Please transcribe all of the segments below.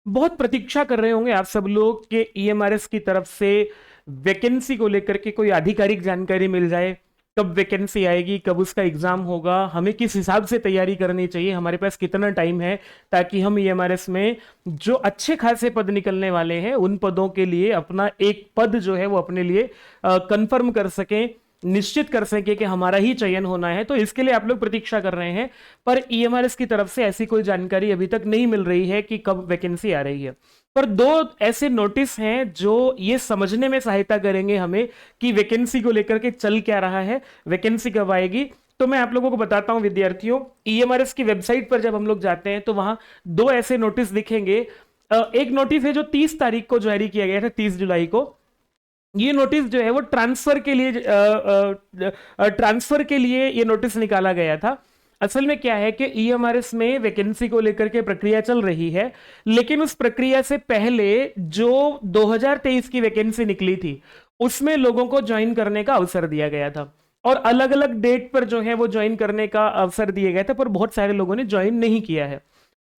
बहुत प्रतीक्षा कर रहे होंगे आप सब लोग कि ईएमआरएस की तरफ से वैकेंसी को लेकर के कोई आधिकारिक जानकारी मिल जाए। कब वैकेंसी आएगी, कब उसका एग्जाम होगा, हमें किस हिसाब से तैयारी करनी चाहिए, हमारे पास कितना टाइम है, ताकि हम ईएमआरएस में जो अच्छे खासे पद निकलने वाले हैं उन पदों के लिए अपना एक पद जो है वो अपने लिए कंफर्म कर सकें, निश्चित कर सके कि हमारा ही चयन होना है। तो इसके लिए आप लोग प्रतीक्षा कर रहे हैं, पर ईएमआरएस की तरफ से ऐसी कोई जानकारी अभी तक नहीं मिल रही है कि कब वैकेंसी आ रही है। पर दो ऐसे नोटिस हैं जो ये समझने में सहायता करेंगे हमें कि वैकेंसी को लेकर के चल क्या रहा है, वैकेंसी कब आएगी। तो मैं आप लोगों को बताता हूं विद्यार्थियों, ईएमआरएस की वेबसाइट पर जब हम लोग जाते हैं तो वहां दो ऐसे नोटिस दिखेंगे। एक नोटिस है जो 30 तारीख को जारी किया गया था, 30 जुलाई को। ये नोटिस जो है वो ट्रांसफर के लिए ये नोटिस निकाला गया था। असल में क्या है कि ईएमआरएस में वैकेंसी को लेकर के प्रक्रिया चल रही है, लेकिन उस प्रक्रिया से पहले जो 2023 की वैकेंसी निकली थी उसमें लोगों को ज्वाइन करने का अवसर दिया गया था, और अलग अलग डेट पर जो है वो ज्वाइन करने का अवसर दिया गया था, पर बहुत सारे लोगों ने ज्वाइन नहीं किया है।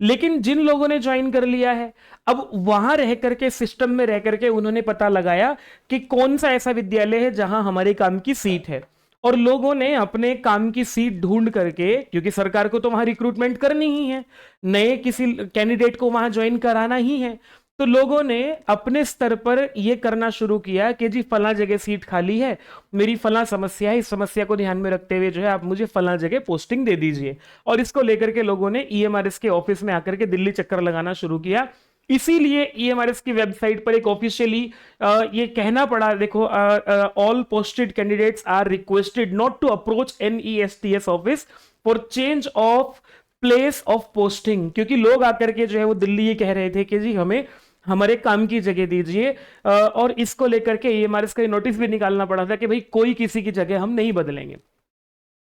लेकिन जिन लोगों ने ज्वाइन कर लिया है, अब वहां रह करके, सिस्टम में रह करके उन्होंने पता लगाया कि कौन सा ऐसा विद्यालय है जहां हमारे काम की सीट है, और लोगों ने अपने काम की सीट ढूंढ करके, क्योंकि सरकार को तो वहां रिक्रूटमेंट करनी ही है, नए किसी कैंडिडेट को वहां ज्वाइन कराना ही है, तो लोगों ने अपने स्तर पर यह करना शुरू किया कि जी फला जगह सीट खाली है, मेरी फला समस्या है, इस समस्या को ध्यान में रखते हुए जो है आप मुझे फला जगह पोस्टिंग दे दीजिए। और इसको लेकर के लोगों ने ईएमआरएस के ऑफिस में आकर के दिल्ली चक्कर लगाना शुरू किया। इसीलिए ईएमआरएस की वेबसाइट पर एक ऑफिशियली ये कहना पड़ा, देखो, all posted candidates are requested not to approach NESTS office for change of place of posting, क्योंकि लोग आकर के जो है वो दिल्ली ये कह रहे थे कि जी हमें हमारे काम की जगह दीजिए, और इसको लेकर के ईएमआरएस का नोटिस भी निकालना पड़ा था कि भाई कोई किसी की जगह हम नहीं बदलेंगे,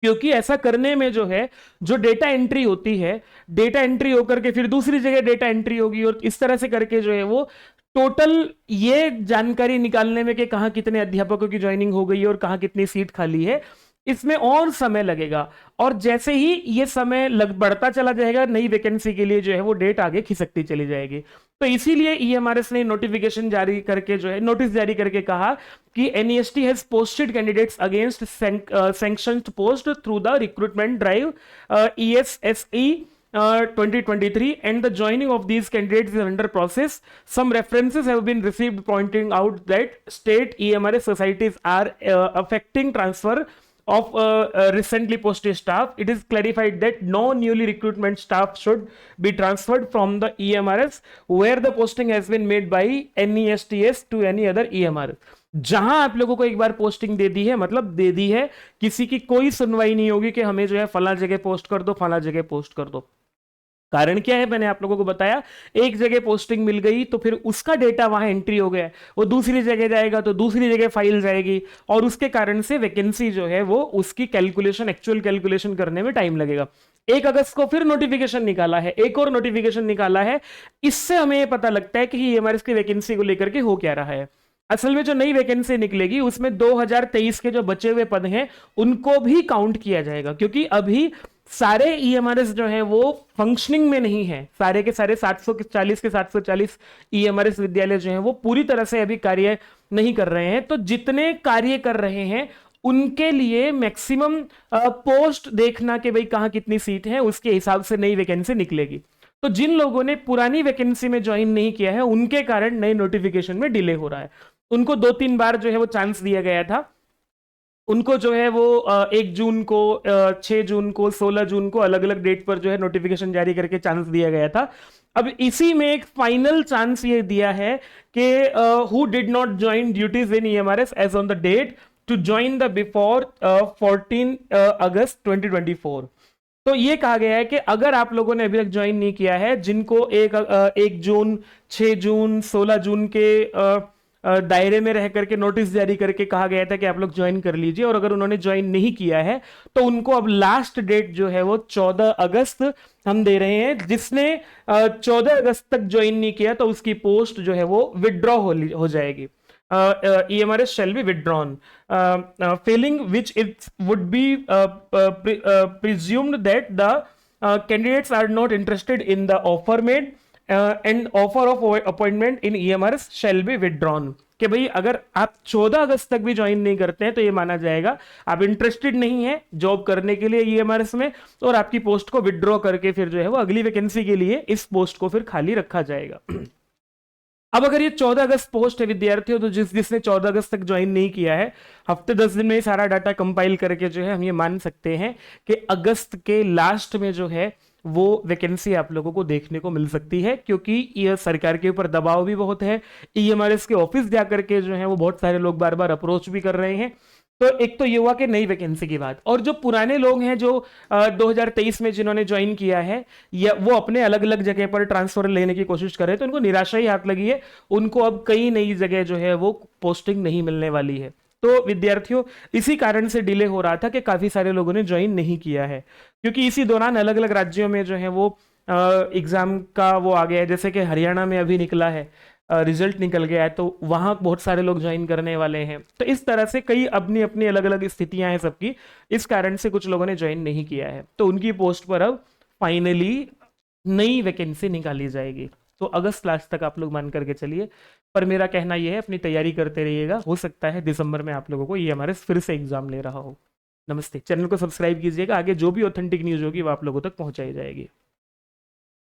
क्योंकि ऐसा करने में जो है, जो डेटा एंट्री होती है, डेटा एंट्री होकर के फिर दूसरी जगह डेटा एंट्री होगी, और इस तरह से करके जो है वो टोटल ये जानकारी निकालने में कि कहां कितने अध्यापकों की ज्वाइनिंग हो गई है और कहां कितनी सीट खाली है, इसमें और समय लगेगा। और जैसे ही ये समय बढ़ता चला जाएगा, नई वैकेंसी के लिए जो है वो डेट आगे खिसकती चली जाएगी। तो इसीलिए ईएमआरएस ने नोटिफिकेशन जारी करके जो है, नोटिस जारी करके कहा कि NEST has posted candidates against sanctioned post through the recruitment drive ESSE 2023, and the joining of these candidates is under process. Some references have been received pointing out that state EMRS societies are affecting transfer of recently posted staff. It is clarified that no newly recruitment staff should be transferred from the EMRS where the posting has been made by NESTS to any other EMRS. जहां आप लोगों को एक बार posting दे दी है, मतलब दे दी है, किसी की कोई सुनवाई नहीं होगी कि हमें जो है फला जगह पोस्ट कर दो, फला जगह पोस्ट कर दो। कारण क्या है, मैंने आप लोगों को बताया, एक जगह पोस्टिंग मिल गई तो फिर उसका डेटा वहां एंट्री हो गया, वो दूसरी जगह जाएगा तो दूसरी जगह फाइल जाएगी, और उसके कारण से वैकेंसी जो है वो उसकी कैलकुलेशन, एक्चुअल कैलकुलेशन करने में टाइम लगेगा। 1 अगस्त को फिर नोटिफिकेशन निकाला है, एक और नोटिफिकेशन निकाला है। इससे हमें पता लगता है कि ये हमारे इसकी वैकेंसी को लेकर के हो क्या रहा है। असल में जो नई वैकेंसी निकलेगी उसमें 2023 के जो बचे हुए पद हैं उनको भी काउंट किया जाएगा, क्योंकि अभी सारे ईएमआरएस जो है वो फंक्शनिंग में नहीं है, सारे के सारे 740 के 740 ईएमआरएस विद्यालय जो है वो पूरी तरह से अभी कार्य नहीं कर रहे हैं। तो जितने कार्य कर रहे हैं उनके लिए मैक्सिमम पोस्ट देखना कि भाई कहां कितनी सीट है, उसके हिसाब से नई वैकेंसी निकलेगी। तो जिन लोगों ने पुरानी वैकेंसी में ज्वाइन नहीं किया है उनके कारण नए नोटिफिकेशन में डिले हो रहा है। उनको 2-3 बार जो है वो चांस दिया गया था, उनको जो है वो 1 जून को, 6 जून को, 16 जून को अलग अलग डेट पर जो है नोटिफिकेशन जारी करके चांस दिया गया था। अब इसी में एक फाइनल चांस ये दिया है कि who did not join duties in EMRS as on the date to join the before 14 अगस्त 2024। तो ये कहा गया है कि अगर आप लोगों ने अभी तक ज्वाइन नहीं किया है, जिनको 1 जून, 6 जून, 16 जून के दायरे में रह करके नोटिस जारी करके कहा गया था कि आप लोग ज्वाइन कर लीजिए, और अगर उन्होंने ज्वाइन नहीं किया है तो उनको अब लास्ट डेट जो है वो 14 अगस्त हम दे रहे हैं। जिसने 14 अगस्त तक ज्वाइन नहीं किया तो उसकी पोस्ट जो है वो विड्रॉ हो जाएगी। EMRS shall be withdrawn, failing which it would be presumed that the candidates are not interested in the offer made and offer of appointment in EMRS shall be withdrawn, कि भाई अगर आप 14 अगस्त तक भी ज्वाइन नहीं करते हैं तो ये माना जाएगा आप इंटरेस्टेड नहीं है जॉब करने के लिए ईएमआरएस में, और आपकी पोस्ट को विदड्रॉ करके फिर जो है वो अगली वैकेंसी के लिए इस पोस्ट को फिर खाली रखा जाएगा। अब अगर ये 14 अगस्त पोस्ट है विद्यार्थियों, तो जिसने 14 अगस्त तक ज्वाइन नहीं किया है, हफ्ते 10 दिन में सारा डाटा कंपाइल करके जो है हम ये मान सकते हैं कि अगस्त के लास्ट में जो है वो वैकेंसी आप लोगों को देखने को मिल सकती है, क्योंकि ये सरकार के ऊपर दबाव भी बहुत है। ईएमआरएस के ऑफिस जाकर के जो है वो बहुत सारे लोग बार बार अप्रोच भी कर रहे हैं। तो एक तो ये हुआ कि नई वैकेंसी की बात, और जो पुराने लोग हैं जो 2023 में जिन्होंने ज्वाइन किया है या वो अपने अलग अलग जगह पर ट्रांसफर लेने की कोशिश कर रहे हैं, तो उनको निराशा ही हाथ लगी है। उनको अब कई नई जगह जो है वो पोस्टिंग नहीं मिलने वाली है। तो विद्यार्थियों इसी कारण से डिले हो रहा था कि काफी सारे लोगों ने ज्वाइन नहीं किया है, क्योंकि इसी दौरान अलग अलग राज्यों में जो है वो एग्जाम का वो आ गया है। जैसे कि हरियाणा में अभी निकला है, रिजल्ट निकल गया है, तो वहां बहुत सारे लोग ज्वाइन करने वाले हैं। तो इस तरह से कई अपनी अपनी अलग अलग स्थितियां हैं सबकी, इस कारण से कुछ लोगों ने ज्वाइन नहीं किया है, तो उनकी पोस्ट पर अब फाइनली नई वैकेंसी निकाली जाएगी। तो अगस्त लास्ट तक आप लोग मान करके चलिए, पर मेरा कहना यह है अपनी तैयारी करते रहिएगा, हो सकता है दिसंबर में आप लोगों को ईएमआरएस फिर से एग्जाम ले रहा हो। नमस्ते, चैनल को सब्सक्राइब कीजिएगा, आगे जो भी ऑथेंटिक न्यूज होगी वो आप लोगों तक पहुंचाई जाएगी।